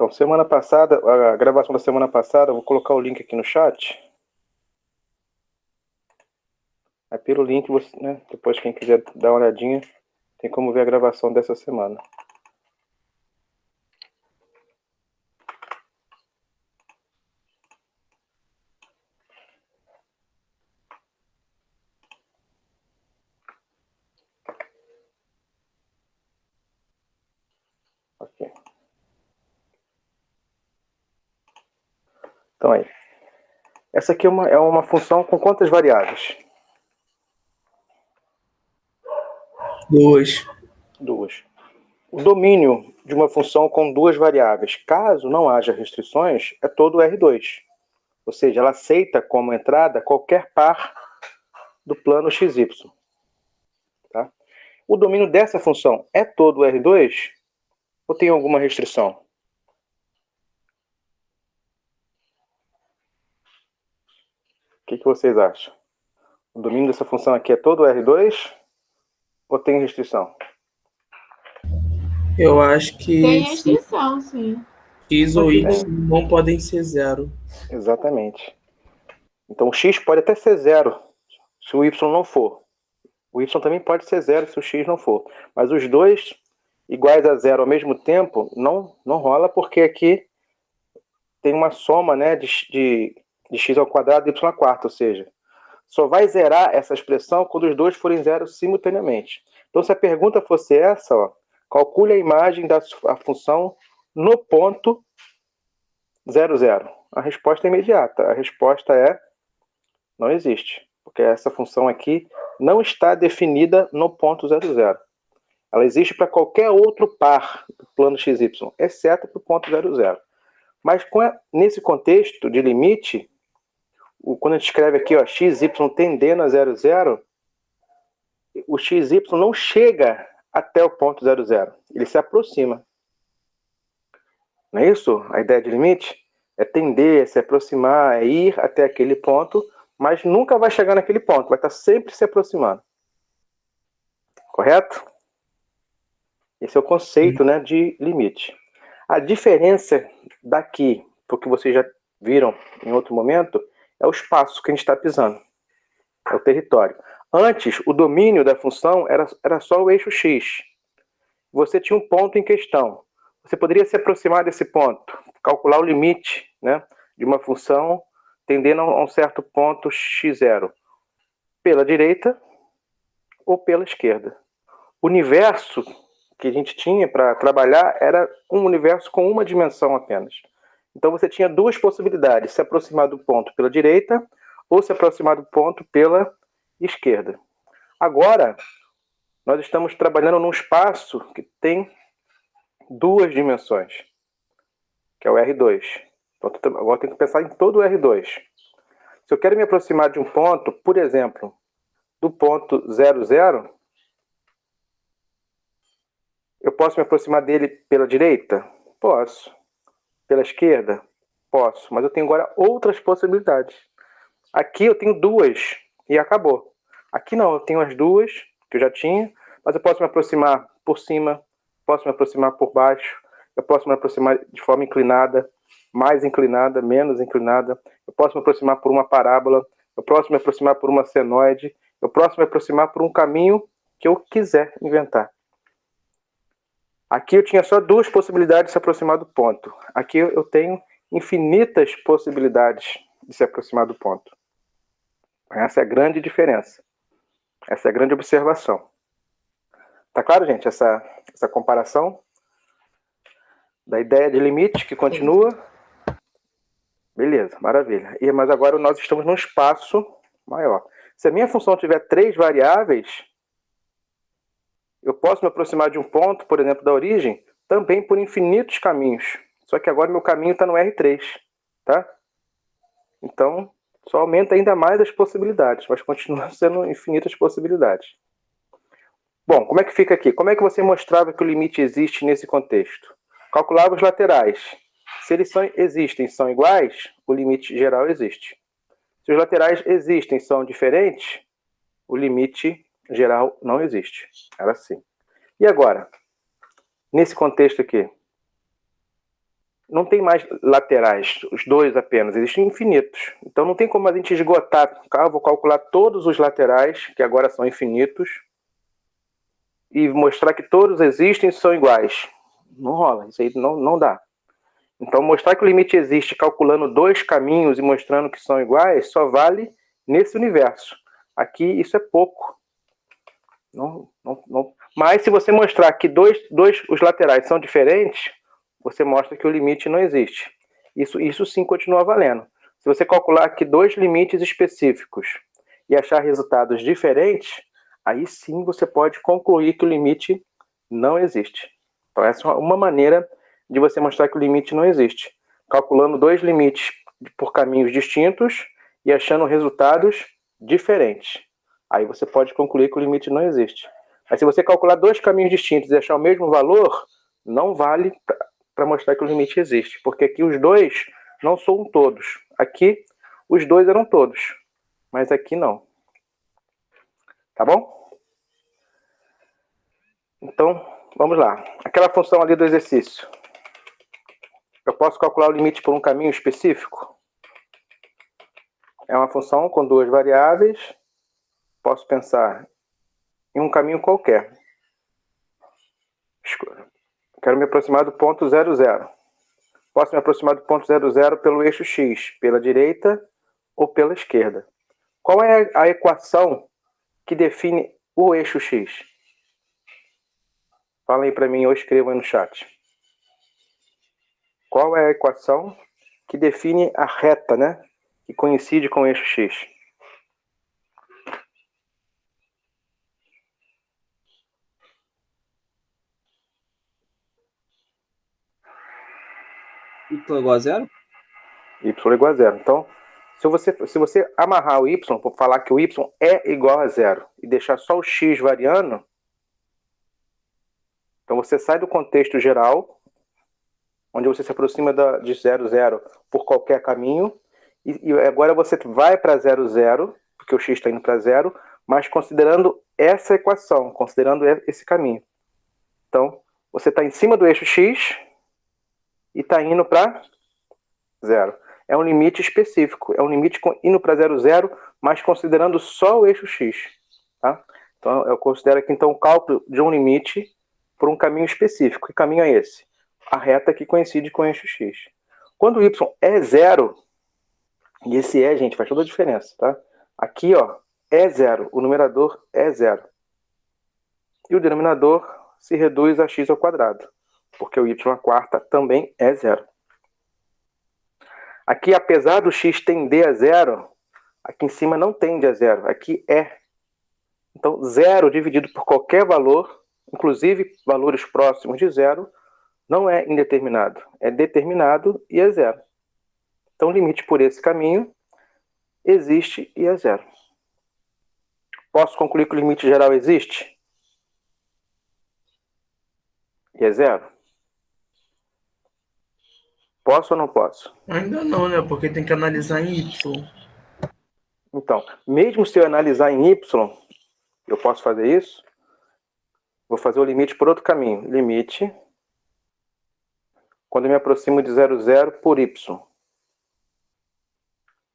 Então, semana passada, a gravação da semana passada, eu vou colocar o link aqui no chat. Aí pelo link, você, né, depois quem quiser dar uma olhadinha, tem como ver a gravação dessa semana. Ok. Então aí. Essa aqui é uma função com quantas variáveis? Duas. Duas. O domínio de uma função com duas variáveis, caso não haja restrições, é todo R2. Ou seja, ela aceita como entrada qualquer par do plano XY. Tá? O domínio dessa função é todo R2 ou tem alguma restrição? O que vocês acham? O domínio dessa função aqui é todo R2 ou tem restrição? Eu acho que Tem restrição, sim. X ou Y não podem ser zero. Exatamente. Então o X pode até ser zero se o Y não for. O Y também pode ser zero se o X não for. Mas os dois iguais a zero ao mesmo tempo não rola, porque aqui tem uma soma, né, de x ao quadrado e y à quarta, ou seja, só vai zerar essa expressão quando os dois forem zero simultaneamente. Então, se a pergunta fosse essa, ó, calcule a imagem da função no ponto 0, 0. A resposta é imediata. A resposta é não existe, porque essa função aqui não está definida no ponto 0, 0. Ela existe para qualquer outro par do plano XY, exceto para o ponto 0, 0. Mas nesse contexto de limite, quando a gente escreve aqui, ó, xy tendendo a 0, 0, o xy não chega até o ponto 0, 0. Ele se aproxima. Não é isso? A ideia de limite é tender, se aproximar, é ir até aquele ponto, mas nunca vai chegar naquele ponto, vai estar sempre se aproximando. Correto? Esse é o conceito, né, de limite. A diferença daqui, porque vocês já viram em outro momento, é o espaço que a gente está pisando. É o território. Antes, o domínio da função era só o eixo x. Você tinha um ponto em questão. Você poderia se aproximar desse ponto, calcular o limite, né, de uma função tendendo a um certo ponto x0, pela direita ou pela esquerda. O universo que a gente tinha para trabalhar era um universo com uma dimensão apenas. Então você tinha duas possibilidades: se aproximar do ponto pela direita ou se aproximar do ponto pela esquerda. Agora, nós estamos trabalhando num espaço que tem duas dimensões, que é o R2. Então, agora eu tenho que pensar em todo o R2. Se eu quero me aproximar de um ponto, por exemplo, do ponto 0, 0, eu posso me aproximar dele pela direita? Posso. Pela esquerda? Posso. Mas eu tenho agora outras possibilidades. Aqui eu tenho duas e acabou. Aqui não, eu tenho as duas que eu já tinha, mas eu posso me aproximar por cima, posso me aproximar por baixo, eu posso me aproximar de forma inclinada, mais inclinada, menos inclinada, eu posso me aproximar por uma parábola, eu posso me aproximar por uma senoide, eu posso me aproximar por um caminho que eu quiser inventar. Aqui eu tinha só duas possibilidades de se aproximar do ponto. Aqui eu tenho infinitas possibilidades de se aproximar do ponto. Essa é a grande diferença. Essa é a grande observação. Tá claro, gente, essa comparação da ideia de limite que continua? Beleza, maravilha. Mas agora nós estamos num espaço maior. Se a minha função tiver três variáveis, eu posso me aproximar de um ponto, por exemplo, da origem, também por infinitos caminhos. Só que agora meu caminho está no R3, tá? Então, só aumenta ainda mais as possibilidades, mas continua sendo infinitas possibilidades. Bom, como é que fica aqui? Como é que você mostrava que o limite existe nesse contexto? Calculava os laterais. Se eles existem, são iguais, o limite geral existe. Se os laterais existem, são diferentes, o limite geral não existe. Era assim. E agora? Nesse contexto aqui? não tem mais laterais, os dois apenas, existem infinitos. Então não tem como a gente esgotar. Eu vou calcular todos os laterais, que agora são infinitos, e mostrar que todos existem e são iguais. Não rola, isso aí não dá. Então mostrar que o limite existe calculando dois caminhos e mostrando que são iguais só vale nesse universo. Aqui isso é pouco. Não. Mas se você mostrar que os laterais são diferentes, você mostra que o limite não existe. Isso sim continua valendo. Se você calcular aqui dois limites específicos e achar resultados diferentes, aí sim você pode concluir que o limite não existe. Então essa é uma maneira de você mostrar que o limite não existe. Calculando dois limites por caminhos distintos e achando resultados diferentes. Aí você pode concluir que o limite não existe. Mas se você calcular dois caminhos distintos e achar o mesmo valor, não vale para mostrar que o limite existe. Porque aqui os dois não são todos. Aqui os dois eram todos. Mas aqui não. Tá bom? Então, vamos lá. Aquela função ali do exercício. Eu posso calcular o limite por um caminho específico? É uma função com duas variáveis. Posso pensar em um caminho qualquer. Quero me aproximar do ponto 0, 0. Posso me aproximar do ponto 0, 0 pelo eixo x, pela direita ou pela esquerda. Qual é a equação que define o eixo x? Fala aí para mim ou escreva aí no chat. Qual é a equação que define a reta, né? Que coincide com o eixo x? Y igual a zero? Y igual a zero. Então, se você amarrar o y, por falar que o y é igual a zero e deixar só o x variando, então você sai do contexto geral, onde você se aproxima de 0, 0 por qualquer caminho, e agora você vai para 0, 0, porque o x está indo para 0, mas considerando essa equação, considerando esse caminho. Então, você está em cima do eixo x e está indo para 0. É um limite específico, é um limite indo para 0, 0, mas considerando só o eixo x. Tá? Então, eu considero aqui então o cálculo de um limite por um caminho específico. Que caminho é esse? A reta que coincide com o eixo x. Quando o y é 0, e esse é, gente, faz toda a diferença, tá? Aqui, ó, é 0, o numerador é 0. E o denominador se reduz a x ao quadrado, porque o y à quarta também é 0. Aqui, apesar do x tender a 0, aqui em cima não tende a 0, aqui é. Então, 0 dividido por qualquer valor, inclusive valores próximos de 0, não é indeterminado, é determinado e é 0. Então, o limite por esse caminho existe e é 0. Posso concluir que o limite geral existe? E é 0? Posso ou não posso? Ainda não, né? Porque tem que analisar em Y. Então, mesmo se eu analisar em y, eu posso fazer isso? Vou fazer o limite por outro caminho. Limite, quando eu me aproximo de 0, 0 por y.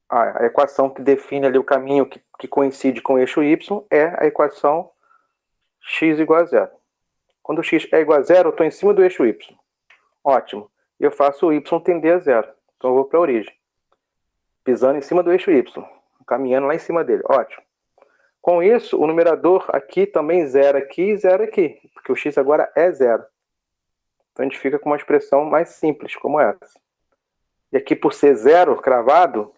A equação que define ali o caminho que coincide com o eixo y é a equação x igual a 0. Quando x é igual a 0, eu estou em cima do eixo y. Ótimo. E eu faço o y tender a 0. Então eu vou para a origem. Pisando em cima do eixo y. Caminhando lá em cima dele. Ótimo. Com isso, o numerador aqui também zero aqui e zero aqui. Porque o x agora é 0. Então a gente fica com uma expressão mais simples, como essa. E aqui, por ser 0 cravado,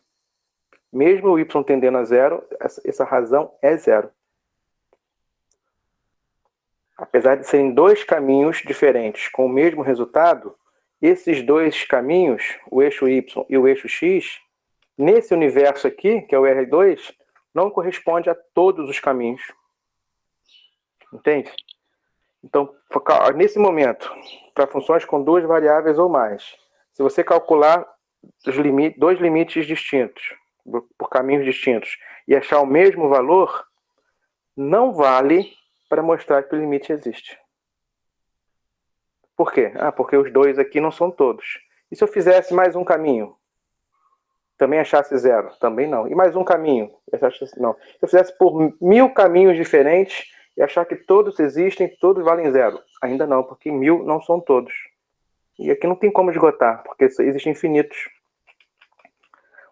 mesmo o y tendendo a 0, essa razão é 0. Apesar de serem dois caminhos diferentes com o mesmo resultado, esses dois caminhos, o eixo y e o eixo x, nesse universo aqui, que é o R2, não corresponde a todos os caminhos. Entende? Então, nesse momento, para funções com duas variáveis ou mais, se você calcular dois limites distintos, por caminhos distintos, e achar o mesmo valor, não vale para mostrar que o limite existe. Por quê? Porque os dois aqui não são todos. E se eu fizesse mais um caminho? Também achasse zero? Também não. E mais um caminho? Não. Se eu fizesse por 1000 caminhos diferentes e achar que todos existem, todos valem zero? Ainda não, porque 1000 não são todos. E aqui não tem como esgotar, porque existem infinitos.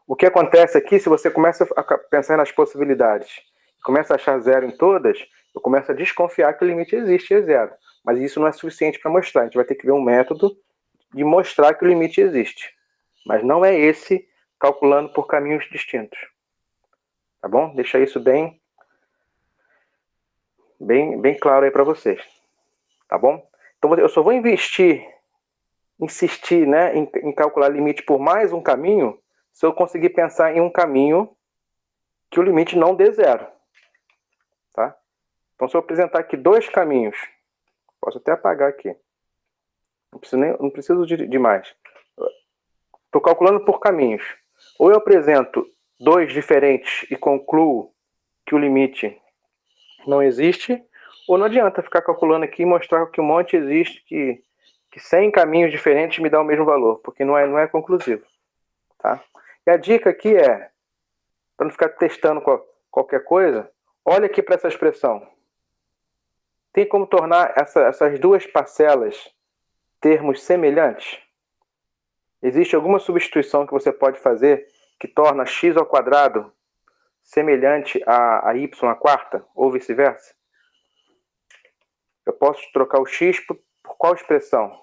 O que acontece aqui, se você começa a pensar nas possibilidades, começa a achar zero em todas, eu começo a desconfiar que o limite existe, é zero. Mas isso não é suficiente para mostrar. A gente vai ter que ver um método de mostrar que o limite existe. Mas não é esse calculando por caminhos distintos. Tá bom? Deixa isso bem claro aí para vocês. Tá bom? Então eu só vou insistir, né, em calcular limite por mais um caminho se eu conseguir pensar em um caminho que o limite não dê zero. Tá? Então se eu apresentar aqui dois caminhos, posso até apagar aqui. Não preciso de mais. Estou calculando por caminhos. Ou eu apresento dois diferentes e concluo que o limite não existe, ou não adianta ficar calculando aqui e mostrar que um monte existe, que 100 caminhos diferentes me dá o mesmo valor, porque não é conclusivo. Tá? E a dica aqui é, para não ficar testando qualquer coisa, olha aqui para essa expressão. Tem como tornar essas duas parcelas termos semelhantes? Existe alguma substituição que você pode fazer que torna x ao quadrado semelhante a y à quarta, ou vice-versa? Eu posso trocar o x por qual expressão?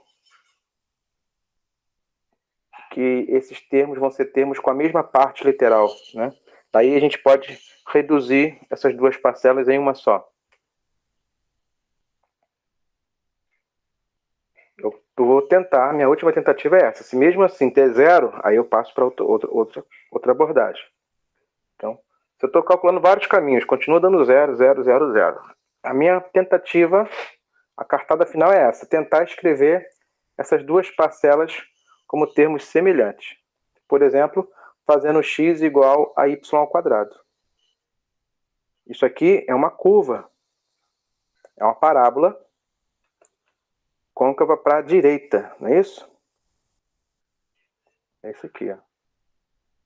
Que esses termos vão ser termos com a mesma parte literal, né? Daí a gente pode reduzir essas duas parcelas em uma só. Eu vou tentar, minha última tentativa é essa. Se mesmo assim ter zero, aí eu passo para outra abordagem. Então, se eu estou calculando vários caminhos, continua dando zero, zero, zero, zero. A minha tentativa, a cartada final é essa, tentar escrever essas duas parcelas como termos semelhantes. Por exemplo, fazendo x igual a y ao quadrado. Isso aqui é uma curva, é uma parábola côncava para a direita, não é isso? É isso aqui, ó.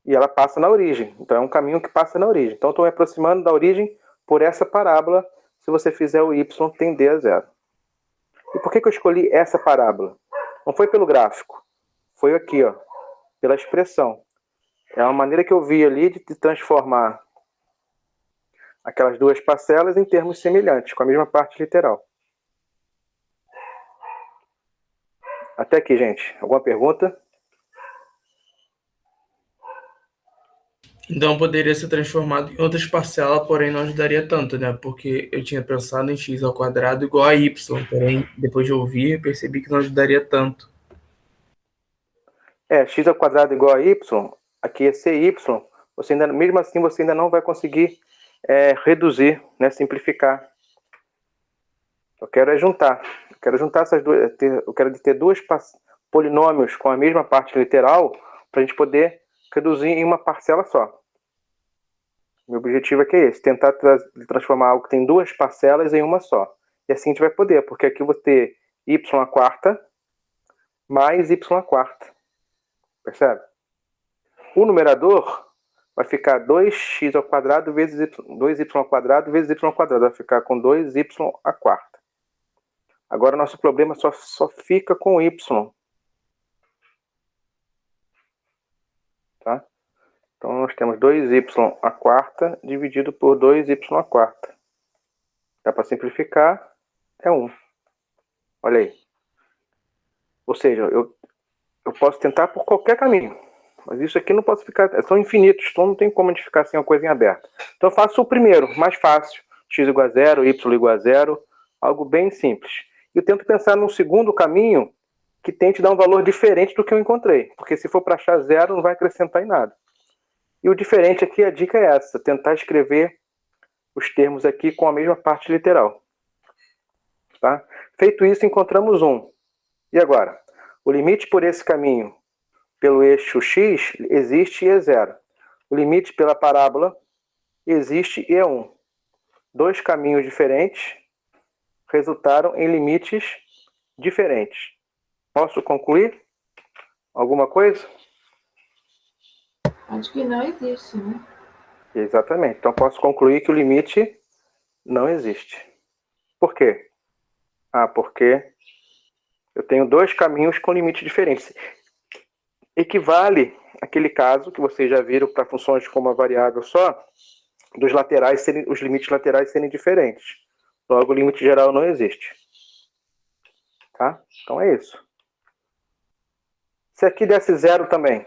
E ela passa na origem, então é um caminho que passa na origem. Então estou me aproximando da origem por essa parábola, se você fizer o y tender a zero. E por que eu escolhi essa parábola? Não foi pelo gráfico, foi aqui, ó, pela expressão. É uma maneira que eu vi ali de transformar aquelas duas parcelas em termos semelhantes, com a mesma parte literal. Até aqui, gente. Alguma pergunta? Então poderia ser transformado em outras parcelas, porém não ajudaria tanto, né? Porque eu tinha pensado em x ao quadrado igual a y, porém depois de ouvir eu percebi que não ajudaria tanto. X ao quadrado igual a y, aqui é cy, mesmo assim você ainda não vai conseguir reduzir, né, simplificar. Eu quero juntar. Eu quero juntar essas duas. Eu quero ter dois polinômios com a mesma parte literal para a gente poder reduzir em uma parcela só. Meu objetivo aqui é esse, tentar transformar algo que tem duas parcelas em uma só. E assim a gente vai poder, porque aqui eu vou ter y à quarta mais y à quarta. Percebe? O numerador vai ficar 2x ao quadrado vezes 2y ao quadrado vezes y ao quadrado. Vai ficar com 2y à quarta. Agora, nosso problema só fica com y. Tá? Então, nós temos 2y à quarta dividido por 2y à quarta. Dá para simplificar, é 1. Olha aí. Ou seja, eu posso tentar por qualquer caminho. Mas isso aqui não posso ficar... São infinitos, então não tem como a gente ficar sem a coisa em aberto. Então eu faço o primeiro, mais fácil. X igual a 0, y igual a 0. Algo bem simples. E eu tento pensar num segundo caminho que tente dar um valor diferente do que eu encontrei. Porque se for para achar 0, não vai acrescentar em nada. E o diferente aqui, a dica é essa. Tentar escrever os termos aqui com a mesma parte literal. Tá? Feito isso, encontramos 1. E agora? O limite por esse caminho pelo eixo x existe e é 0. O limite pela parábola existe e é 1. Dois caminhos diferentes resultaram em limites diferentes. Posso concluir? Alguma coisa? Acho que não existe, né? Exatamente. Então posso concluir que o limite não existe. Por quê? Porque eu tenho dois caminhos com limites diferentes. Equivale àquele caso que vocês já viram para funções com uma variável só, dos laterais os limites laterais serem diferentes. Logo, o limite geral não existe. Tá? Então é isso. Se aqui desse zero também,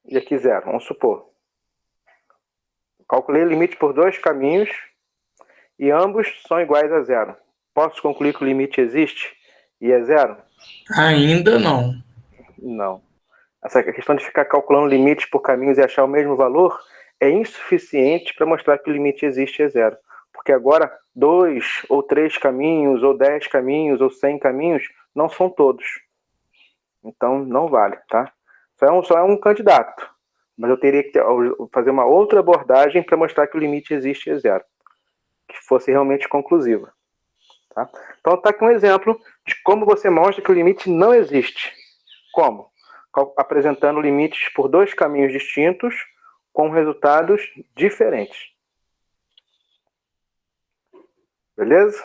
e aqui zero, vamos supor. Calculei o limite por dois caminhos e ambos são iguais a zero. Posso concluir que o limite existe e é zero? Ainda não. Não. Essa questão de ficar calculando limites por caminhos e achar o mesmo valor é insuficiente para mostrar que o limite existe e é zero. Porque agora 2 ou 3 caminhos, ou 10 caminhos, ou 100 caminhos, não são todos. Então não vale, tá? Só é um candidato. Mas eu teria que fazer uma outra abordagem para mostrar que o limite existe e é zero. Que fosse realmente conclusiva. Tá? Então está aqui um exemplo de como você mostra que o limite não existe. Como? Apresentando limites por dois caminhos distintos com resultados diferentes. Beleza?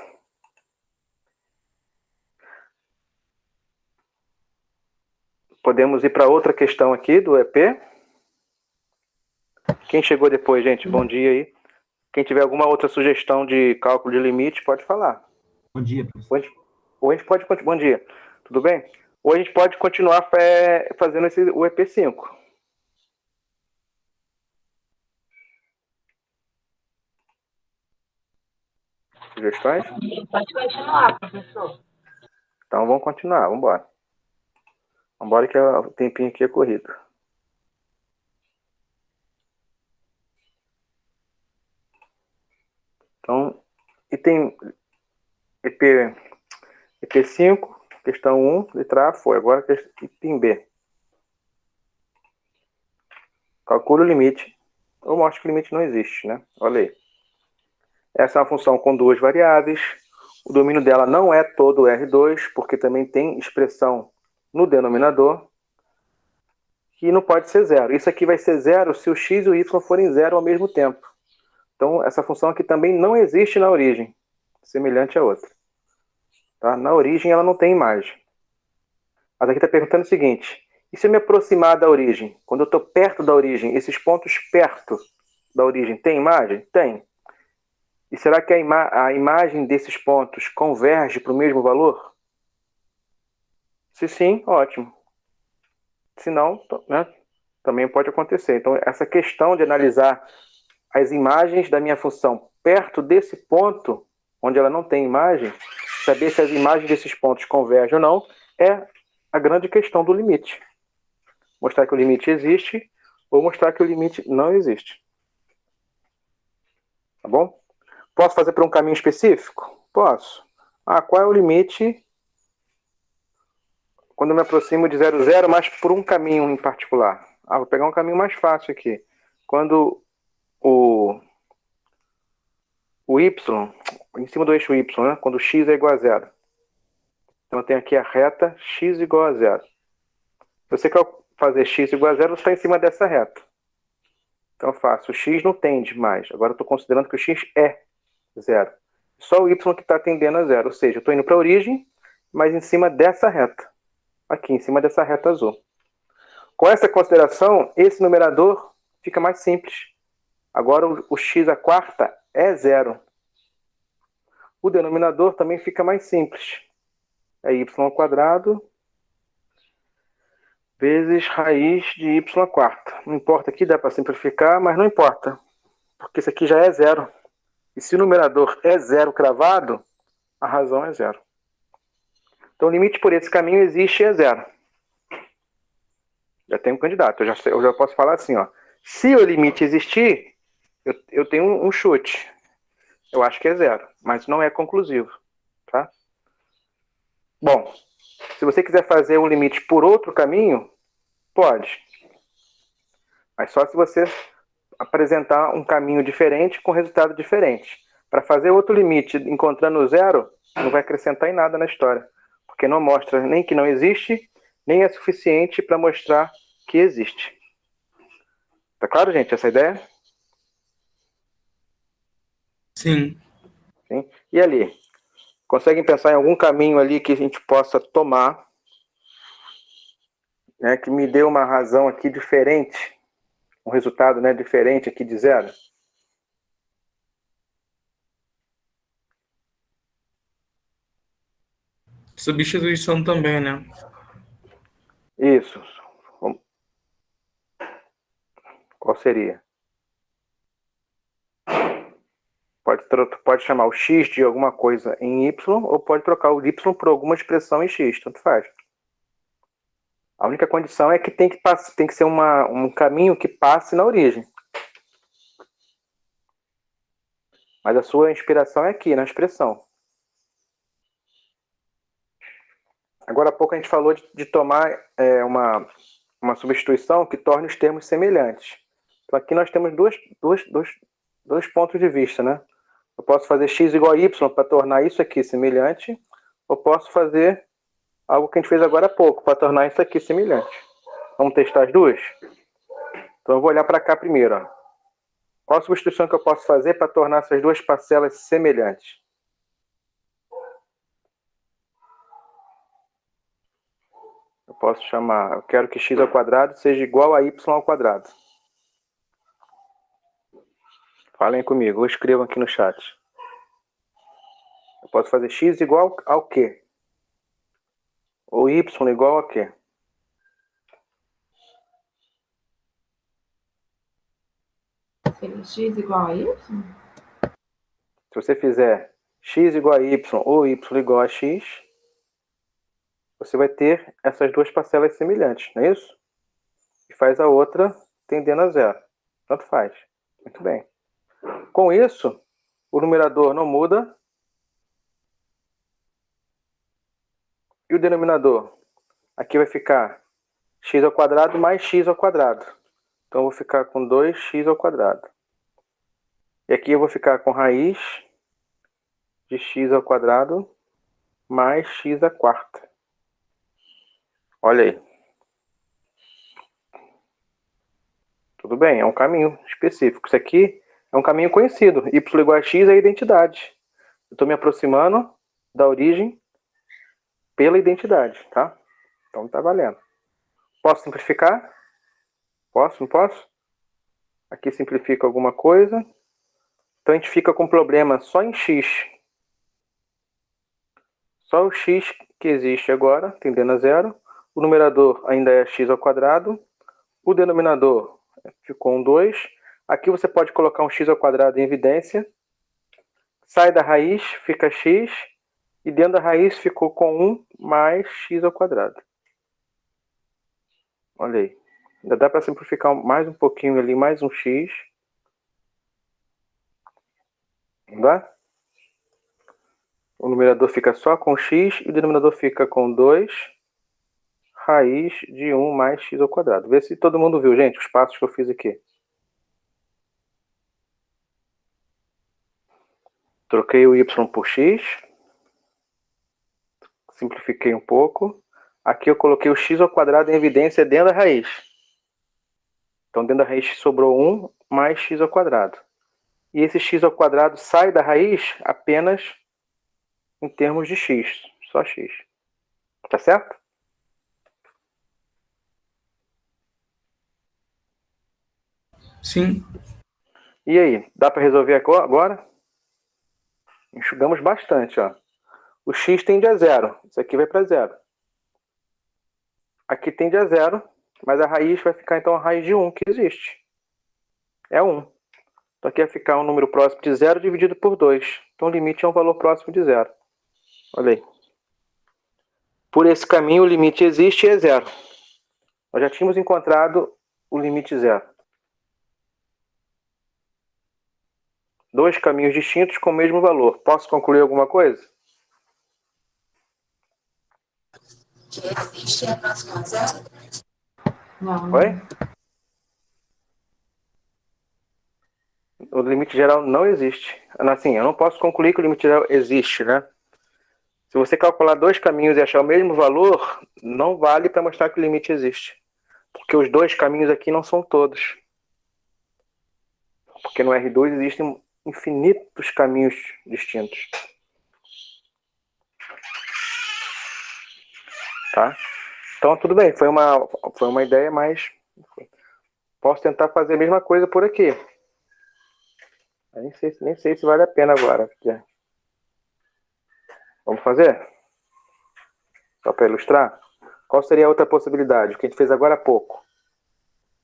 Podemos ir para outra questão aqui do EP. Quem chegou depois, gente, bom dia aí. Quem tiver alguma outra sugestão de cálculo de limite, pode falar. Bom dia, professor. Ou a gente pode... Bom dia, tudo bem? Ou a gente pode continuar fazendo o EP5. Sugestões? Pode continuar, professor. Então vamos continuar, vamos embora. Vamos embora que o tempinho aqui é corrido. Então, item EP5, questão 1, letra A foi. Agora item B. Calcule o limite. Eu mostro que o limite não existe, né? Olha aí. Essa é uma função com duas variáveis. O domínio dela não é todo R2, porque também tem expressão no denominador. E não pode ser zero. Isso aqui vai ser zero se o x e o y forem zero ao mesmo tempo. Então, essa função aqui também não existe na origem, semelhante a outra. Tá? Na origem, ela não tem imagem. Mas aqui está perguntando o seguinte: e se eu me aproximar da origem? Quando eu estou perto da origem, esses pontos perto da origem têm imagem? Tem. E será que a imagem desses pontos converge para o mesmo valor? Se sim, ótimo. Se não, né, também pode acontecer. Então, essa questão de analisar as imagens da minha função perto desse ponto, onde ela não tem imagem, saber se as imagens desses pontos convergem ou não, é a grande questão do limite. Mostrar que o limite existe ou mostrar que o limite não existe. Tá bom? Posso fazer para um caminho específico? Posso. Qual é o limite quando eu me aproximo de 0, 0, mas por um caminho em particular? Vou pegar um caminho mais fácil aqui. Quando o y, em cima do eixo y, né? Quando x é igual a 0. Então eu tenho aqui a reta x igual a 0. Se você quer fazer x igual a 0, você está em cima dessa reta. Então eu faço, o x não tende mais. Agora eu estou considerando que o x é 0. Só o y que está tendendo a 0. Ou seja, eu estou indo para a origem, mas em cima dessa reta. Aqui, em cima dessa reta azul. Com essa consideração, esse numerador fica mais simples. Agora o x à quarta é 0. O denominador também fica mais simples. É y ao quadrado vezes raiz de y à quarta. Não importa aqui, dá para simplificar, mas não importa. Porque isso aqui já é 0. E se o numerador é 0 cravado, a razão é 0. Então o limite por esse caminho existe e é 0. Já tenho um candidato. Eu já posso falar assim, ó. Se o limite existir, eu tenho um chute. Eu acho que é 0, mas não é conclusivo. Tá? Bom, se você quiser fazer um limite por outro caminho, pode. Mas só se você apresentar um caminho diferente com resultado diferente. Para fazer outro limite encontrando 0, não vai acrescentar em nada na história. porque não mostra nem que não existe, nem é suficiente para mostrar que existe. Tá claro, gente, essa ideia? Sim. Sim? E ali? Conseguem pensar em algum caminho ali que a gente possa tomar, né, que me dê uma razão aqui diferente, um resultado, né, diferente aqui de zero? Substituição também, né? Isso. Qual seria? Pode chamar o x de alguma coisa em y, ou pode trocar o y por alguma expressão em x, tanto faz. A única condição é que tem que ser um caminho que passe na origem. Mas a sua inspiração é aqui, na expressão. Agora há pouco a gente falou de tomar uma substituição que torne os termos semelhantes. Então aqui nós temos dois pontos de vista, né? Eu posso fazer x igual a y para tornar isso aqui semelhante, ou posso fazer algo que a gente fez agora há pouco, para tornar isso aqui semelhante. Vamos testar as duas? Então eu vou olhar para cá primeiro. Ó. Qual a substituição que eu posso fazer para tornar essas duas parcelas semelhantes? Eu posso chamar, eu quero que x ao quadrado seja igual a y ao quadrado. Falem comigo, ou escrevam aqui no chat. Eu posso fazer x igual ao quê? Ou y igual a quê? X igual a Y? Se você fizer x igual a y ou y igual a x, você vai ter essas duas parcelas semelhantes, não é isso? E faz a outra tendendo a zero. Tanto faz. Muito bem. Com isso, o numerador não muda. E o denominador? Aqui vai ficar x ao quadrado mais x ao quadrado. Então, eu vou ficar com 2x ao quadrado. E aqui eu vou ficar com raiz de x ao quadrado mais x à quarta. Olha aí. Tudo bem, é um caminho específico. Isso aqui é um caminho conhecido. Y igual a x é a identidade. Eu estou me aproximando da origem pela identidade, tá? Então tá valendo. Posso simplificar? Posso, não posso? Aqui simplifica alguma coisa. Então a gente fica com problema só em x. Só o x que existe agora, tendendo a zero. O numerador ainda é x ao quadrado. O denominador ficou um 2. Aqui você pode colocar um x ao quadrado em evidência. Sai da raiz, fica x. E dentro da raiz ficou com 1 mais x ao quadrado. Olha aí. Ainda dá para simplificar mais um pouquinho ali, mais um x. Não dá? O numerador fica só com x e o denominador fica com 2 raiz de 1 mais x ao quadrado. Vê se todo mundo viu, gente, os passos que eu fiz aqui. Troquei o y por x. Simplifiquei um pouco. Aqui eu coloquei o x ao quadrado em evidência dentro da raiz. Então, dentro da raiz sobrou 1 mais x ao quadrado. E esse x ao quadrado sai da raiz apenas em termos de x. Só x. Tá certo? Sim. E aí, dá para resolver agora? Enxugamos bastante, ó. O x tende a zero. Isso aqui vai para zero. Aqui tende a zero, mas a raiz vai ficar então a raiz de 1 que existe. É 1. Então aqui vai ficar um número próximo de zero dividido por 2. Então o limite é um valor próximo de zero. Olha aí. Por esse caminho o limite existe e é zero. Nós já tínhamos encontrado o limite zero. Dois caminhos distintos com o mesmo valor. Posso concluir alguma coisa? Que existe a próxima zero? Não. Oi? O limite geral não existe. Assim, eu não posso concluir que o limite geral existe, né? Se você calcular dois caminhos e achar o mesmo valor, não vale para mostrar que o limite existe. Porque os dois caminhos aqui não são todos. Porque no R2 existem infinitos caminhos distintos. Tá? Então, tudo bem. Foi uma ideia, mas posso tentar fazer a mesma coisa por aqui. Eu nem sei se vale a pena agora. Vamos fazer? Só para ilustrar? Qual seria a outra possibilidade? O que a gente fez agora há pouco.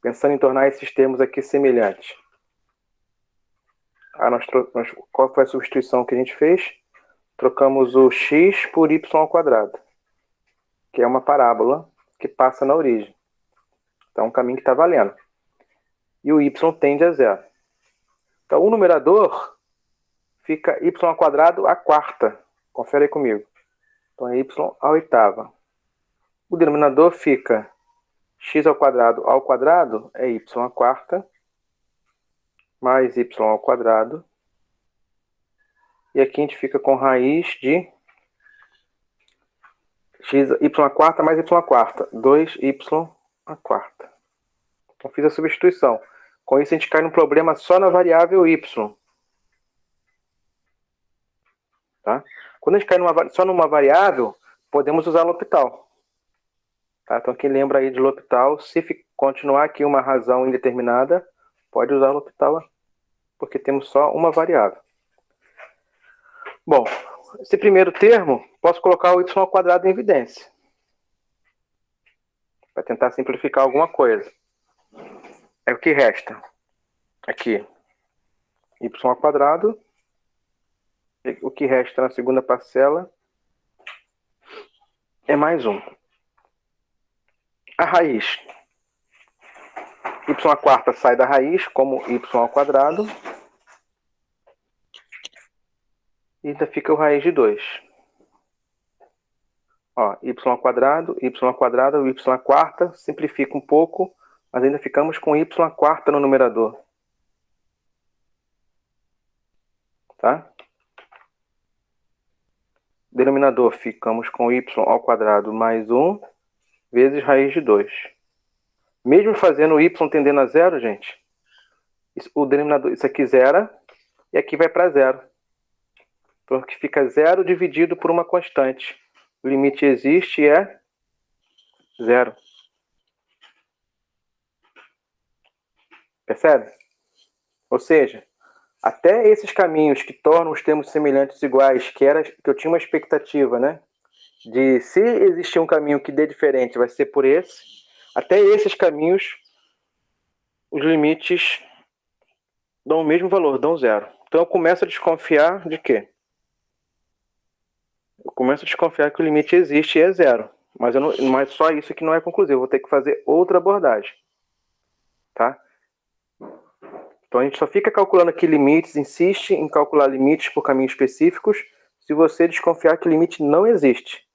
Pensando em tornar esses termos aqui semelhantes. Qual foi a substituição que a gente fez? Trocamos o x por y ao quadrado, que é uma parábola que passa na origem. Então, é um caminho que está valendo. E o y tende a zero. Então, o numerador fica y ao quadrado à quarta. Confere aí comigo. Então, é y à oitava. O denominador fica x ao quadrado é y à quarta, mais y ao quadrado. E aqui a gente fica com raiz de y à quarta mais y à quarta. 2y à quarta. Então, fiz a substituição. Com isso, a gente cai num problema só na variável y. Tá? Quando a gente cai só numa variável, podemos usar L'Hopital. Tá? Então, quem lembra aí de L'Hopital, se continuar aqui uma razão indeterminada, pode usar L'Hopital, porque temos só uma variável. Bom, esse primeiro termo, posso colocar o y ao quadrado em evidência. Para tentar simplificar alguma coisa. É o que resta. Aqui, y ao quadrado. O que resta na segunda parcela é mais 1. A raiz. Y à quarta sai da raiz como y ao quadrado. E ainda fica o raiz de 2. Ó, y ao quadrado, y à quarta. Simplifica um pouco, mas ainda ficamos com y à quarta no numerador. Tá? Denominador, ficamos com y ao quadrado mais 1 vezes raiz de 2. Mesmo fazendo o y tendendo a zero, gente, o denominador, isso aqui zera, e aqui vai para zero. Então, aqui fica zero dividido por uma constante. O limite existe e é zero. Percebe? Ou seja, até esses caminhos que tornam os termos semelhantes iguais, que eu tinha uma expectativa, né? De se existir um caminho que dê diferente, vai ser por esse. Até esses caminhos, os limites dão o mesmo valor, dão zero. Então eu começo a desconfiar de quê? Eu começo a desconfiar que o limite existe e é zero. Mas só isso que não é conclusivo. Eu vou ter que fazer outra abordagem. Tá? Então a gente só fica calculando aqui limites, insiste em calcular limites por caminhos específicos, se você desconfiar que o limite não existe.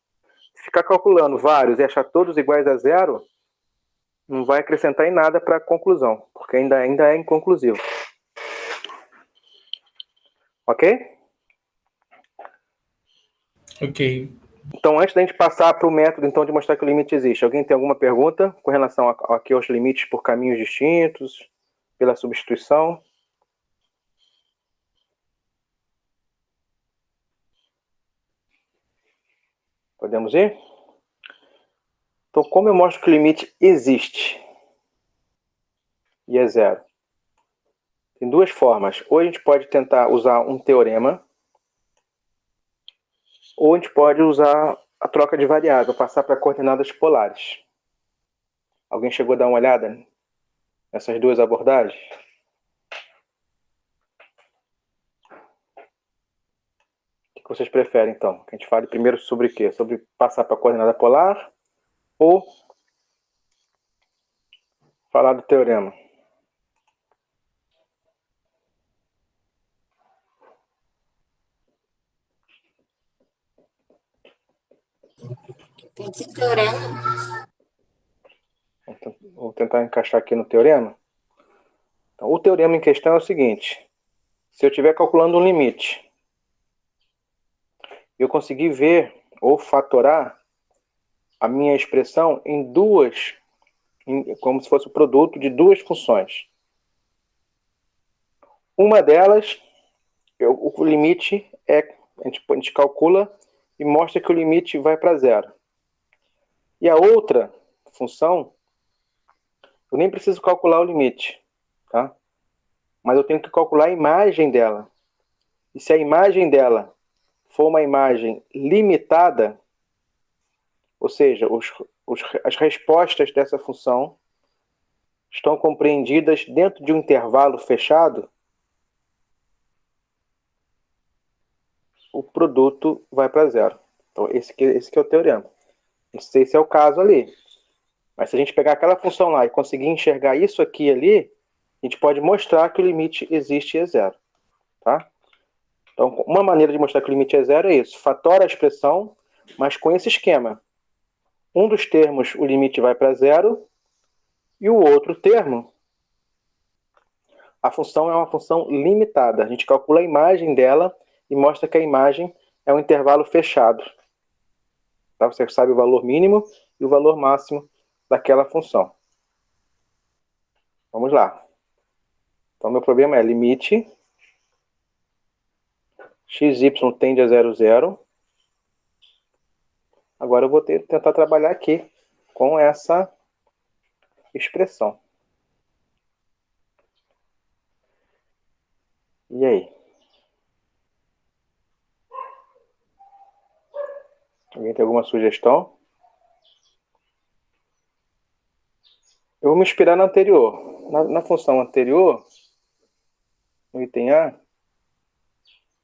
Se ficar calculando vários e achar todos iguais a zero, não vai acrescentar em nada para a conclusão, porque ainda é inconclusivo. Ok? Ok. Então, antes da gente passar para o método então, de mostrar que o limite existe, alguém tem alguma pergunta com relação aqui aos limites por caminhos distintos, pela substituição? Podemos ir? Então, como eu mostro que o limite existe e é zero? Tem duas formas. Ou a gente pode tentar usar um teorema, ou a gente pode usar a troca de variável, passar para coordenadas polares. Alguém chegou a dar uma olhada nessas duas abordagens? O que vocês preferem, então? Que a gente fale primeiro sobre o quê? Sobre passar para a coordenada polar ou falar do teorema? Tem que ser teorema. Vou tentar encaixar aqui no teorema. Então, o teorema em questão é o seguinte. Se eu estiver calculando um limite, eu conseguir ver ou fatorar a minha expressão em duas, como se fosse o produto de duas funções. Uma delas, o limite a gente calcula e mostra que o limite vai para zero. E a outra função, eu nem preciso calcular o limite, tá? Mas eu tenho que calcular a imagem dela. E se a imagem dela for uma imagem limitada, ou seja, as respostas dessa função estão compreendidas dentro de um intervalo fechado, o produto vai para zero. Então, esse que é o teorema. Não sei se é o caso ali. Mas se a gente pegar aquela função lá e conseguir enxergar isso aqui e ali, a gente pode mostrar que o limite existe e é zero. Tá? Então, uma maneira de mostrar que o limite é zero é isso. Fatora a expressão, mas com esse esquema. Um dos termos, o limite vai para zero, e o outro termo, a função é uma função limitada. A gente calcula a imagem dela e mostra que a imagem é um intervalo fechado. Tá? Você sabe o valor mínimo e o valor máximo daquela função. Vamos lá. Então, meu problema é limite xy tende a 0, 0. Agora eu vou tentar trabalhar aqui com essa expressão. E aí? Alguém tem alguma sugestão? Eu vou me inspirar na anterior. Na função anterior, no item A, a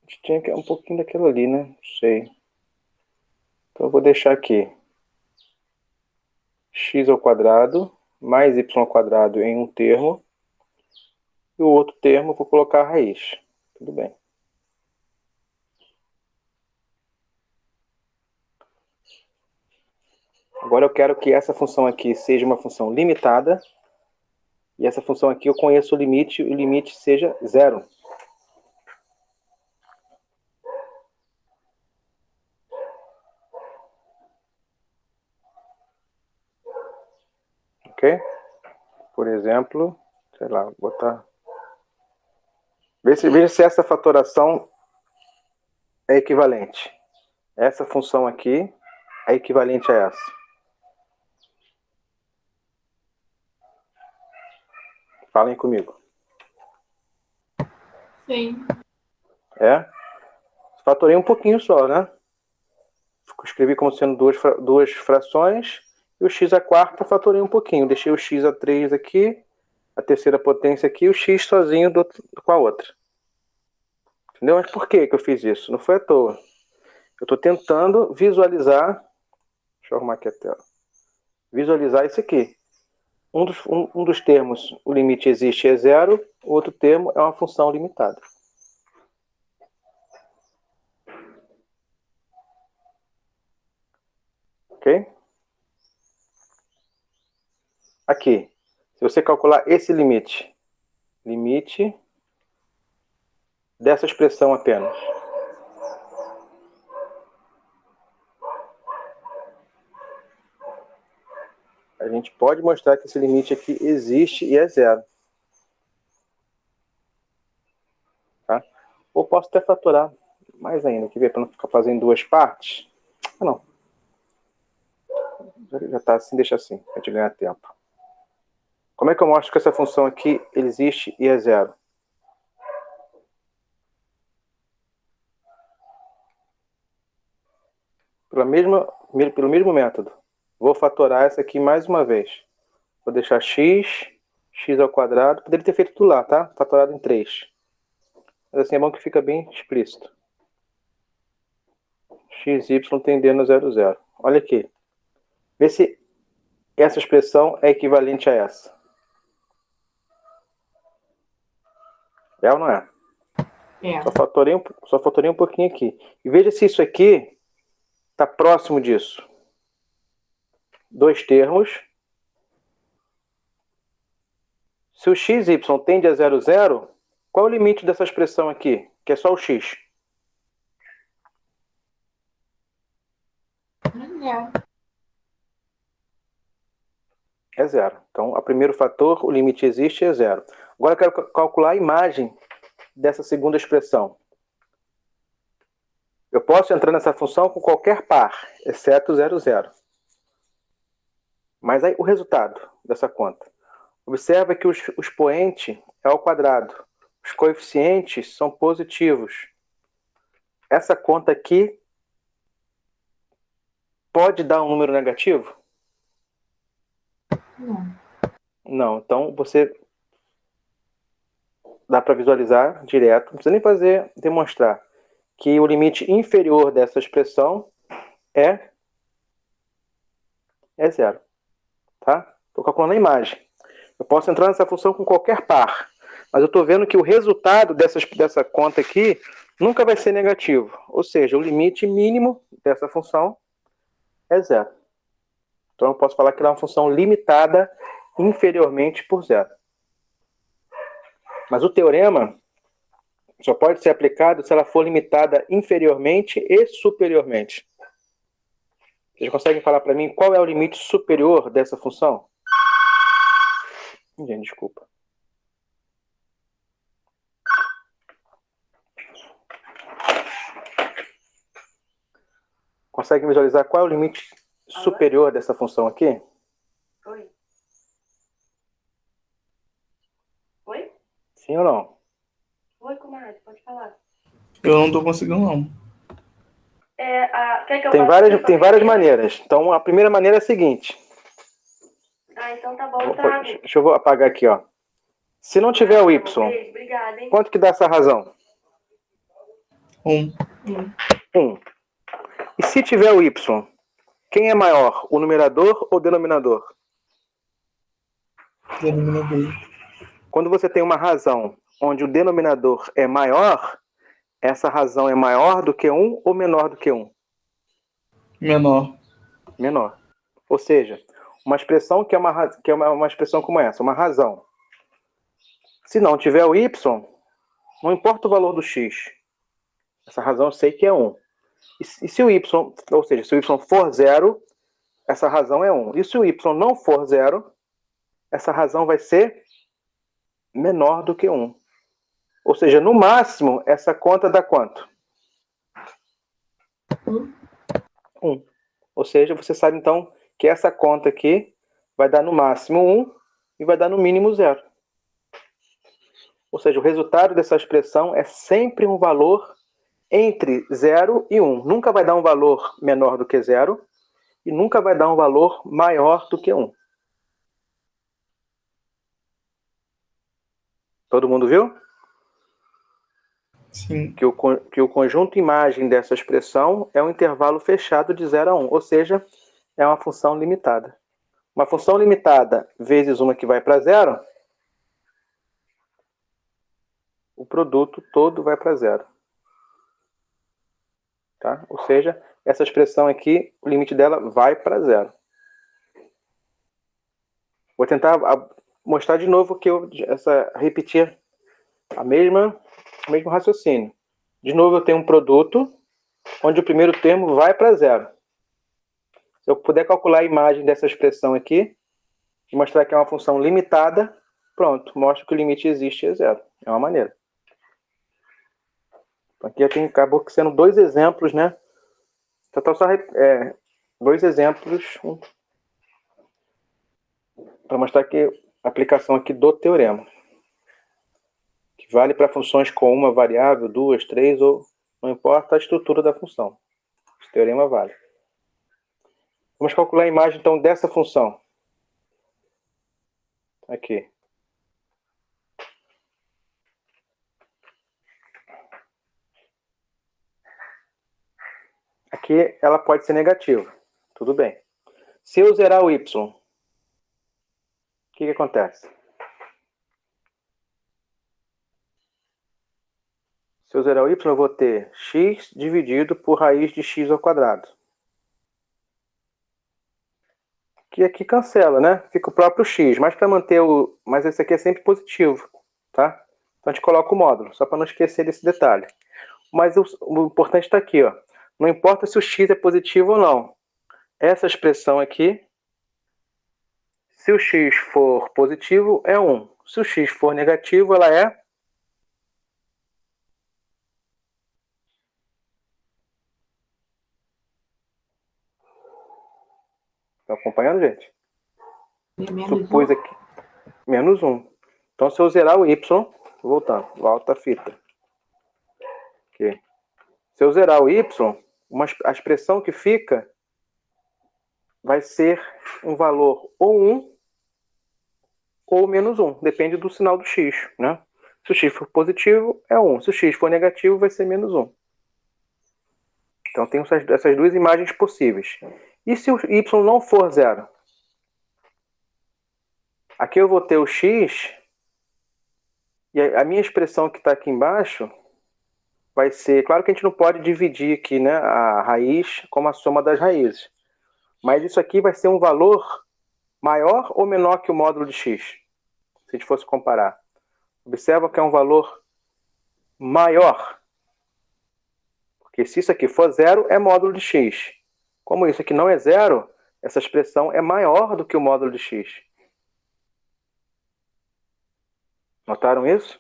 gente tinha que um pouquinho daquilo ali, né? Não sei. Então eu vou deixar aqui x ao quadrado mais y ao quadrado em um termo. E o outro termo eu vou colocar a raiz. Tudo bem. Agora eu quero que essa função aqui seja uma função limitada. E essa função aqui eu conheço o limite, e o limite seja zero. Ok? Por exemplo, sei lá, vou botar... Veja se essa fatoração é equivalente. Essa função aqui é equivalente a essa. Falem comigo. Sim. É? Fatorei um pouquinho só, né? Escrevi como sendo duas frações. E o x à quarta fatorei um pouquinho. Deixei o x a 3 aqui, a terceira potência aqui, e o x sozinho com a outra. Entendeu? Mas por que eu fiz isso? Não foi à toa. Eu estou tentando visualizar... Deixa eu arrumar aqui a tela. Visualizar isso aqui. Um dos termos, o limite existe é zero. O outro termo é uma função limitada. Ok? Aqui, se você calcular esse limite dessa expressão apenas. A gente pode mostrar que esse limite aqui existe e é zero. Tá? Ou posso até fatorar mais ainda, quer ver, para não ficar fazendo duas partes. Ah, não. Já está assim, deixa assim, para a gente ganhar tempo. Como é que eu mostro que essa função aqui existe e é zero? Pelo mesmo método. Vou fatorar essa aqui mais uma vez. Vou deixar x ao quadrado. Poderia ter feito tudo lá, tá? Fatorado em 3. Mas assim é bom que fica bem explícito. xy tendendo a 0, 0. Olha aqui. Vê se essa expressão é equivalente a essa. É ou não é? É. Só fatorei um pouquinho aqui. E veja se isso aqui está próximo disso. Dois termos. Se o xy tende a 0, 0, qual é o limite dessa expressão aqui? Que é só o x. Não. É zero. Então, o primeiro fator, o limite existe, é zero. Agora eu quero calcular a imagem dessa segunda expressão. Eu posso entrar nessa função com qualquer par, exceto 0, 0. Mas aí o resultado dessa conta. Observa que o expoente é ao quadrado. Os coeficientes são positivos. Essa conta aqui pode dar um número negativo? Não. Não. Então, você dá para visualizar direto. Não precisa nem demonstrar que o limite inferior dessa expressão é zero. Tá? Estou calculando a imagem. Eu posso entrar nessa função com qualquer par, mas eu estou vendo que o resultado dessa conta aqui nunca vai ser negativo. Ou seja, o limite mínimo dessa função é zero. Então eu posso falar que ela é uma função limitada inferiormente por zero. Mas o teorema só pode ser aplicado se ela for limitada inferiormente e superiormente. Vocês conseguem falar para mim qual é o limite superior dessa função? Gente, desculpa. Consegue visualizar qual é o limite superior dessa função aqui? Oi. Oi? Sim ou não? Oi, comadre, pode falar. Eu não tô conseguindo, não. Quer que eu Tem várias maneiras. Então, a primeira maneira é a seguinte. Ah, então tá bom, tá. Deixa eu apagar aqui, ó. Se não tiver o y, Beijo, obrigada, hein? quanto que dá essa razão? 1. 1. E se tiver o y, quem é maior, o numerador ou o denominador? Denominador. Quando você tem uma razão onde o denominador é maior, essa razão é maior do que 1 ou menor do que 1? Menor. Menor. Ou seja, uma expressão que é uma expressão como essa, uma razão. Se não tiver o y, não importa o valor do x. Essa razão eu sei que é 1. E se o y, ou seja, se o y for 0, essa razão é 1. E se o y não for 0, essa razão vai ser menor do que 1. Ou seja, no máximo, essa conta dá quanto? 1. Ou seja, você sabe então que essa conta aqui vai dar no máximo 1 e vai dar no mínimo 0. Ou seja, o resultado dessa expressão é sempre um valor entre 0 e 1. Nunca vai dar um valor menor do que 0 e nunca vai dar um valor maior do que 1. Todo mundo viu? Sim. Que o conjunto imagem dessa expressão é um intervalo fechado de 0 a 1, ou seja, é uma função limitada. Uma função limitada vezes uma que vai para 0, o produto todo vai para 0. Tá? Ou seja, essa expressão aqui, o limite dela vai para 0. Vou tentar mostrar de novo que repetir o mesmo raciocínio. De novo, eu tenho um produto onde o primeiro termo vai para 0. Se eu puder calcular a imagem dessa expressão aqui e mostrar que é uma função limitada, pronto, mostro que o limite existe é 0. É uma maneira. Aqui acabou sendo 2 exemplos, né? Total só 2 exemplos para mostrar que a aplicação aqui do teorema, que vale para funções com uma variável, 2, 3, ou não importa a estrutura da função. Esse teorema vale. Vamos calcular a imagem então dessa função. Aqui. Aqui ela pode ser negativa. Tudo bem. Se eu zerar o y, o que acontece? Se eu zerar o y, eu vou ter x dividido por raiz de x ao quadrado. Que aqui cancela, né? Fica o próprio x. Mas para manter mas esse aqui é sempre positivo, tá? Então a gente coloca o módulo, só para não esquecer desse detalhe. Mas o importante está aqui, ó. Não importa se o x é positivo ou não. essa expressão aqui, se o x for positivo, é 1. Se o x for negativo, ela é... Estão acompanhando, gente? Supus aqui menos 1. Então, se eu zerar o y, voltando, volta a fita. Aqui. Se eu zerar o y, a expressão que fica vai ser um valor ou 1 ou menos 1. Depende do sinal do x, né? Se o x for positivo, é 1. Se o x for negativo, vai ser menos 1. Então, tem essas duas imagens possíveis. E se o y não for zero? Aqui eu vou ter o x, e a minha expressão que está aqui embaixo vai ser... Claro que a gente não pode dividir aqui, né, a raiz como a soma das raízes. Mas isso aqui vai ser um valor maior ou menor que o módulo de x? Se a gente fosse comparar. Observa que é um valor maior. Porque se isso aqui for zero, é módulo de x. Como isso aqui não é zero, essa expressão é maior do que o módulo de x. Notaram isso?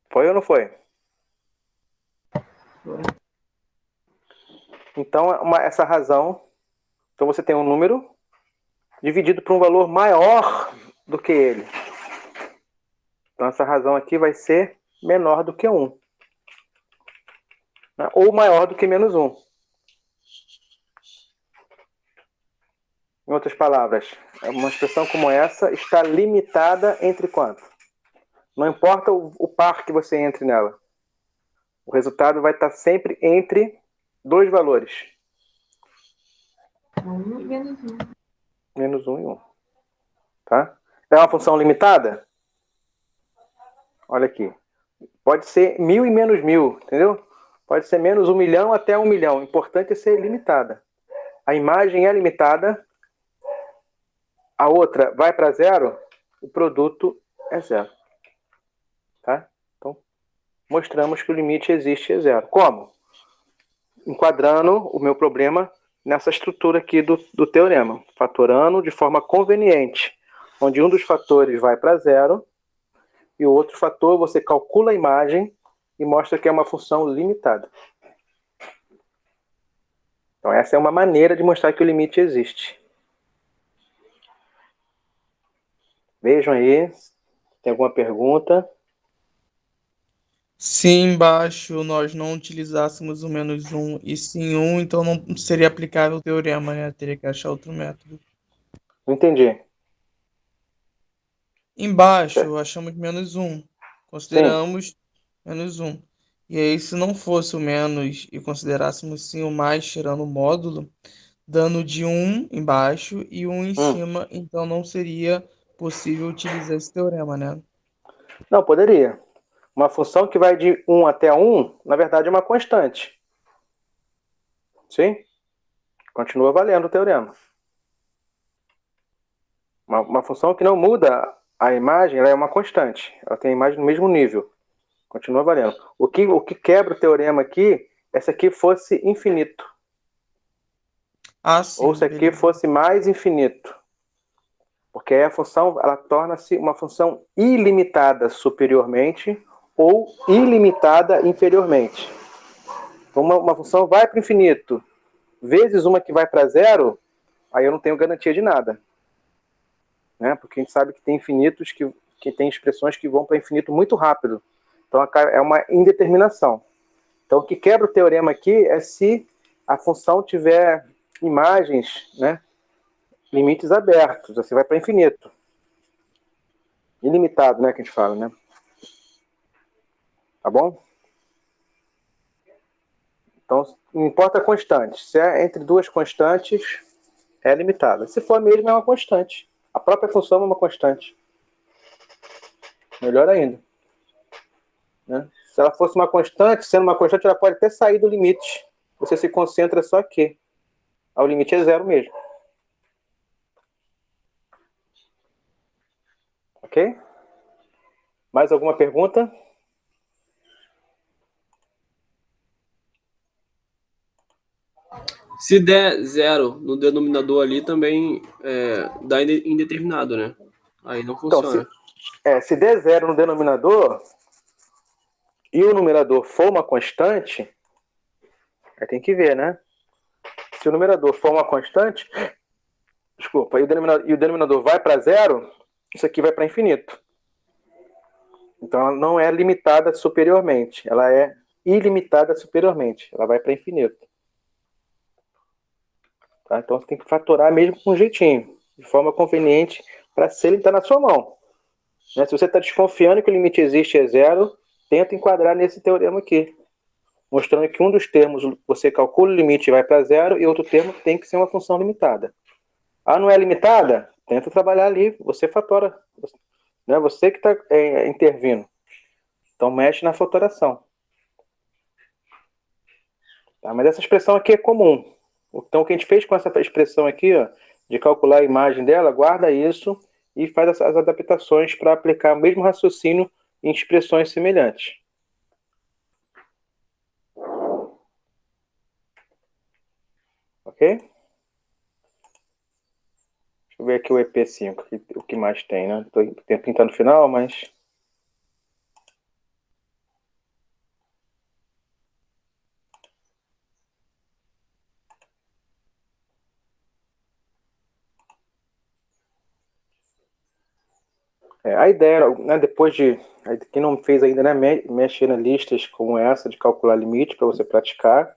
Foi ou não foi? Então, essa razão... Então, você tem um número dividido por um valor maior do que ele. Então, essa razão aqui vai ser menor do que 1. Né? Ou maior do que menos 1. Em outras palavras, uma expressão como essa está limitada entre quanto? Não importa o par que você entre nela. O resultado vai estar sempre entre dois valores. 1 e menos 1. Menos 1 e 1. Tá? É uma função limitada? Olha aqui. Pode ser 1000 e menos 1000, entendeu? Pode ser menos 1 milhão até 1 milhão. O importante é ser limitada. A imagem é limitada, a outra vai para zero, o produto é zero. Tá? Então, mostramos que o limite existe é zero. Como? Enquadrando o meu problema nessa estrutura aqui do teorema. Fatorando de forma conveniente, onde um dos fatores vai para zero e o outro fator você calcula a imagem e mostra que é uma função limitada. Então, essa é uma maneira de mostrar que o limite existe. Vejam aí, tem alguma pergunta? Se embaixo nós não utilizássemos o menos 1 e sim 1, então não seria aplicável o teorema, né? Teria que achar outro método. Não entendi. Embaixo achamos menos 1. Sim. Consideramos menos 1. E aí, se não fosse o menos e considerássemos sim o mais, tirando o módulo, dando de 1 embaixo e 1 em cima, então não seria possível utilizar esse teorema, né? Não, poderia. Uma função que vai de 1 até 1, na verdade, é uma constante. Sim? Continua valendo o teorema. Uma função que não muda a imagem, ela é uma constante. Ela tem a imagem no mesmo nível. Continua valendo. O que quebra o teorema aqui é se aqui fosse infinito. Ah, sim, Ou se aqui beleza. fosse mais infinito. Porque aí a função ela torna-se uma função ilimitada superiormente ou ilimitada inferiormente. Então, uma função vai para o infinito vezes uma que vai para zero, aí eu não tenho garantia de nada. Né? Porque a gente sabe que tem infinitos que tem expressões que vão para infinito muito rápido. Então é uma indeterminação. Então o que quebra o teorema aqui é se a função tiver imagens, né, limites abertos, você vai para infinito. Ilimitado, né, que a gente fala, né? Tá bom? Então, não importa a constante. Se é entre duas constantes, é limitada. Se for a mesma, é uma constante. A própria função é uma constante. Melhor ainda. Né? Se ela fosse uma constante, sendo uma constante, ela pode até sair do limite. Você se concentra só aqui. O limite é zero mesmo. Ok? Mais alguma pergunta? Se der zero no denominador ali, também dá indeterminado, né? Aí não Então, funciona. se der zero no denominador e o numerador for uma constante, aí tem que ver, né? Se o numerador for uma constante, desculpa, e o denominador vai para zero, isso aqui vai para infinito. Então, ela não é limitada superiormente, ela é ilimitada superiormente, ela vai para infinito. Tá? Então, você tem que fatorar mesmo com um jeitinho, de forma conveniente, para se ele está na sua mão. Né? Se você está desconfiando que o limite existe é zero, tenta enquadrar nesse teorema aqui, mostrando que um dos termos você calcula o limite e vai para zero, e outro termo tem que ser uma função limitada. Ah, não é limitada? Tenta trabalhar ali, você fatora. Não é você que está intervindo. Então, mexe na fatoração. Tá? Mas essa expressão aqui é comum. Então, o que a gente fez com essa expressão aqui, ó, de calcular a imagem dela, guarda isso e faz as adaptações para aplicar o mesmo raciocínio em expressões semelhantes. Ok? Deixa eu ver aqui o EP5, o que mais tem, né? Estou pintando no final, mas... a ideia, né, depois de... Quem não fez ainda, né, mexer nas listas como essa de calcular limite para você praticar.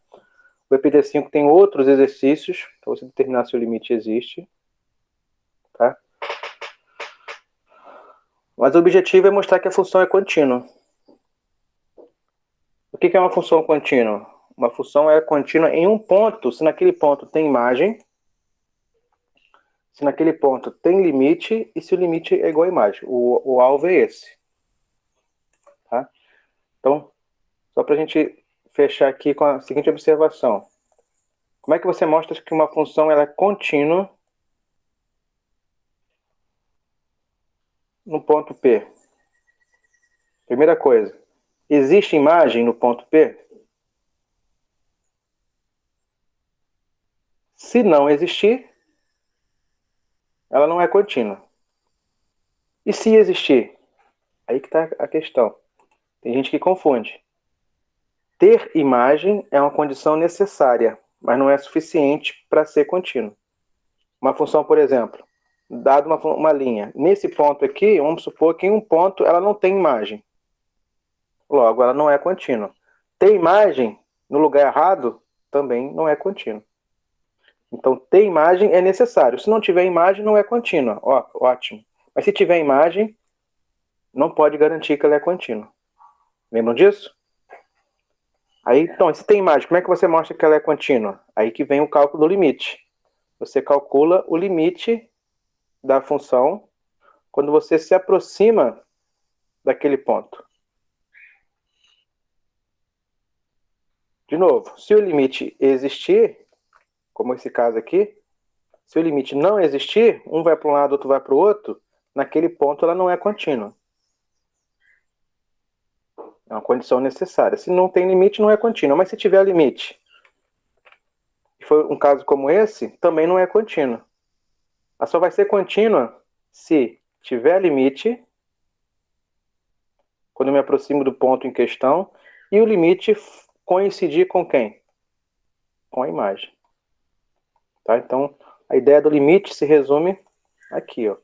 O EPD5 tem outros exercícios para você determinar se o limite existe. Tá? Mas o objetivo é mostrar que a função é contínua. O que é uma função contínua? Uma função é contínua em um ponto, se naquele ponto tem imagem, se naquele ponto tem limite e se o limite é igual à imagem. O alvo é esse. Tá? Então, só para a gente fechar aqui com a seguinte observação. Como é que você mostra que uma função ela é contínua no ponto P? Primeira coisa, existe imagem no ponto P? Se não existir, ela não é contínua. E se existir? Aí que está a questão. Tem gente que confunde. Ter imagem é uma condição necessária, mas não é suficiente para ser contínua. Uma função, por exemplo, dado uma linha. Nesse ponto aqui, vamos supor que em um ponto ela não tem imagem. Logo, ela não é contínua. Ter imagem no lugar errado também não é contínua. Então, ter imagem é necessário. Se não tiver imagem, não é contínua. Ó, ótimo. Mas se tiver imagem, não pode garantir que ela é contínua. Lembram disso? Aí, então, se tem imagem, como é que você mostra que ela é contínua? Aí que vem o cálculo do limite. Você calcula o limite da função quando você se aproxima daquele ponto. De novo, se o limite existir, como esse caso aqui, se o limite não existir, um vai para um lado, outro vai para o outro, naquele ponto ela não é contínua. É uma condição necessária. Se não tem limite, não é contínua. Mas se tiver limite, e for um caso como esse, também não é contínua. Ela só vai ser contínua se tiver limite, quando eu me aproximo do ponto em questão, e o limite coincidir com quem? Com a imagem. Tá? Então, a ideia do limite se resume aqui, ó.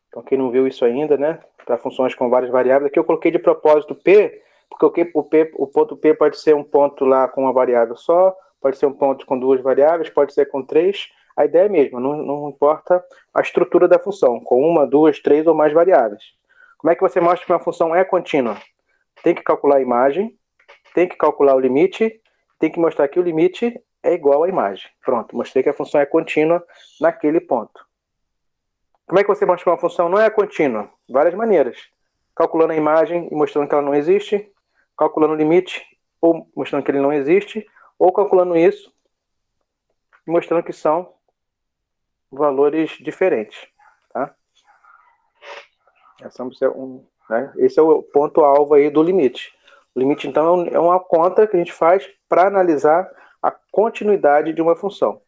Então, quem não viu isso ainda, né? Para funções com várias variáveis, aqui eu coloquei de propósito P, porque o ponto P pode ser um ponto lá com uma variável só, pode ser um ponto com duas variáveis, pode ser com três. A ideia é a mesma, não importa a estrutura da função, com uma, duas, três ou mais variáveis. Como é que você mostra que uma função é contínua? Tem que calcular a imagem, tem que calcular o limite, tem que mostrar que o limite é igual à imagem. Pronto, mostrei que a função é contínua naquele ponto. Como é que você mostra que uma função não é contínua? Várias maneiras. Calculando a imagem e mostrando que ela não existe, calculando o limite ou mostrando que ele não existe, ou calculando isso e mostrando que são valores diferentes. Tá? Né? Esse é o ponto-alvo aí do limite. O limite, então, é uma conta que a gente faz para analisar a continuidade de uma função.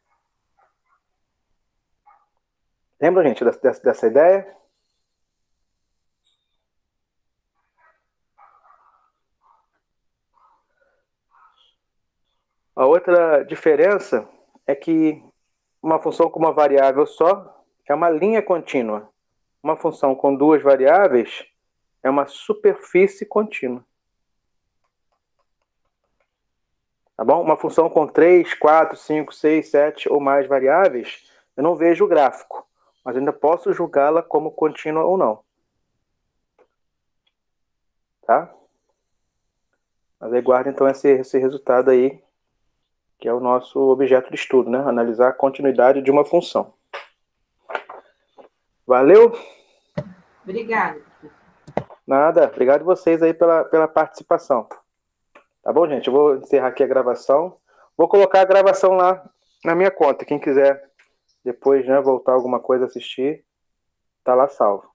Lembra, gente, dessa ideia? A outra diferença é que uma função com uma variável só é uma linha contínua. Uma função com duas variáveis é uma superfície contínua. Tá bom? Uma função com 3, 4, 5, 6, 7 ou mais variáveis, eu não vejo o gráfico, mas ainda posso julgá-la como contínua ou não. Tá? Mas aí guarda então esse resultado aí, que é o nosso objeto de estudo, né? Analisar a continuidade de uma função. Valeu? Obrigada. Nada. Obrigado a vocês aí pela participação. Tá bom, gente? Eu vou encerrar aqui a gravação. Vou colocar a gravação lá na minha conta. Quem quiser depois, né, voltar alguma coisa a assistir, tá lá salvo.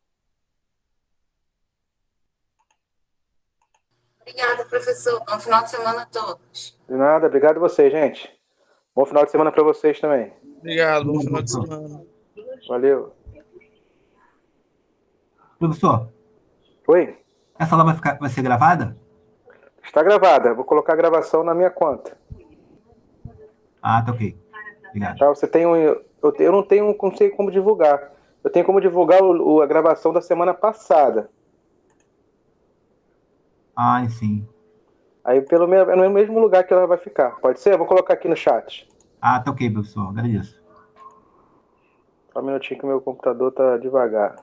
Obrigada, professor. Bom final de semana a todos. De nada. Obrigado a vocês, gente. Bom final de semana para vocês também. Obrigado, bom final de semana. Valeu. Professor, Oi? essa aula vai ser gravada? Está gravada. Vou colocar a gravação na minha conta. Ah, tá ok. Obrigado. Tá? Você tem eu não sei como divulgar. Eu tenho como divulgar a gravação da semana passada. Ah, sim. Aí é no mesmo lugar que ela vai ficar. Pode ser? Eu vou colocar aqui no chat. Ah, tá ok, professor. Agradeço. Só um minutinho que o meu computador tá devagar.